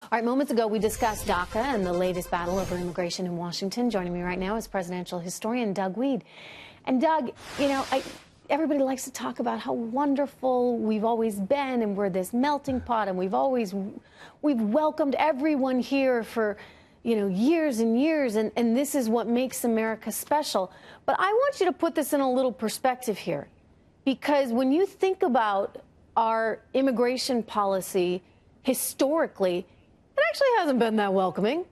All right, moments ago, we discussed DACA and the latest battle over immigration in Washington. Joining me right now is presidential historian Doug Wead. And Doug, everybody likes to talk about how wonderful we've always been, and we're this melting pot, and we've welcomed everyone here for, years and years, and this is what makes America special. But I want you to put this in a little perspective here, because when you think about our immigration policy historically, it actually hasn't been that welcoming.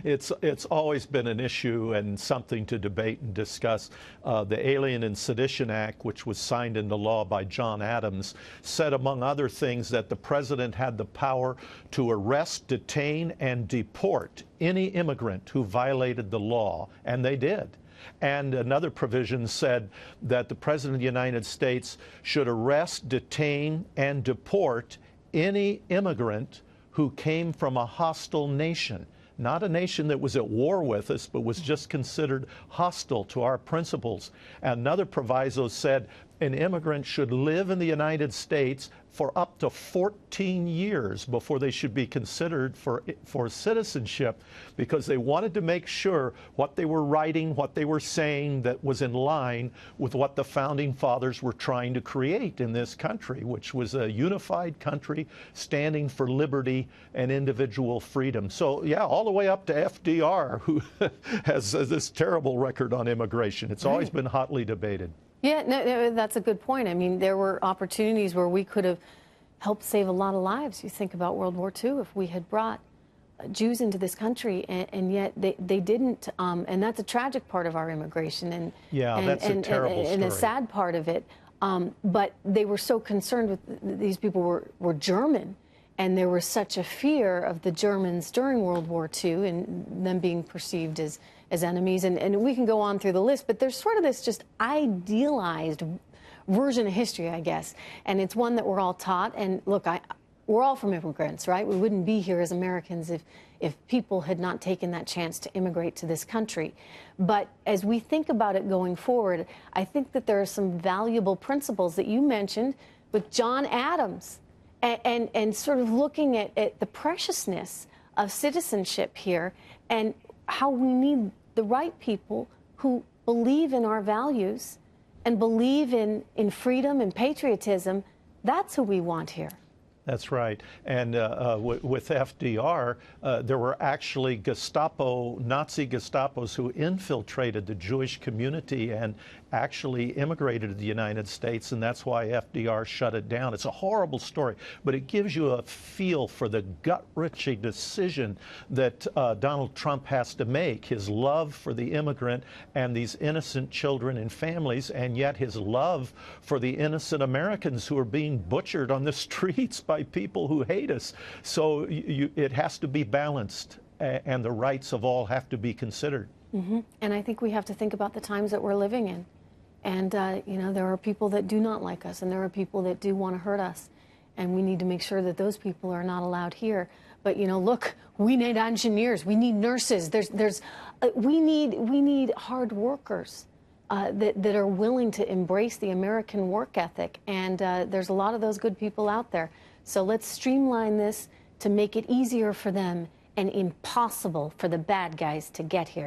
It's always been an issue and something to debate and discuss. The Alien and Sedition Act, which was signed into law by John Adams, said, among other things, that the president had the power to arrest, detain, and deport any immigrant who violated the law, and they did. And another provision said that the president of the United States should arrest, detain, and deport any immigrant who came from a hostile nation, not a nation that was at war with us, but was just considered hostile to our principles. Another proviso said an immigrant should live in the United States for up to 14 years before they should be considered for citizenship, because they wanted to make sure what they were writing, what they were saying, that was in line with what the founding fathers were trying to create in this country, which was a unified country standing for liberty and individual freedom. So, yeah, all the way up to FDR, who has this terrible record on immigration. It's always been hotly debated. Yeah, no, that's a good point. I mean, there were opportunities where we could have helped save a lot of lives. You think about World War II, if we had brought Jews into this country, and yet they didn't. And that's a tragic part of our immigration. And that's a terrible story. And a sad part of it. But they were so concerned with these people were German. And there was such a fear of the Germans during World War II and them being perceived as enemies. And we can go on through the list, but there's sort of this just idealized version of history, I guess. And it's one that we're all taught. And look, we're all from immigrants, right? We wouldn't be here as Americans if people had not taken that chance to immigrate to this country. But as we think about it going forward, I think that there are some valuable principles that you mentioned with John Adams. And sort of looking at the preciousness of citizenship here and how we need the right people who believe in our values and believe in freedom and patriotism. That's who we want here. That's right. And with FDR, there were actually Nazi Gestapos who infiltrated the Jewish community and actually immigrated to the United States, and that's why FDR shut it down. It's a horrible story, but it gives you a feel for the gut-wrenching decision that Donald Trump has to make, his love for the immigrant and these innocent children and families, and yet his love for the innocent Americans who are being butchered on the streets by people who hate us. So it has to be balanced, and the rights of all have to be considered. Mm-hmm. And I think we have to think about the times that we're living in. And, there are people that do not like us, and there are people that do want to hurt us. And we need to make sure that those people are not allowed here. But, look, we need engineers. We need nurses. We need hard workers that are willing to embrace the American work ethic. And there's a lot of those good people out there. So let's streamline this to make it easier for them and impossible for the bad guys to get here.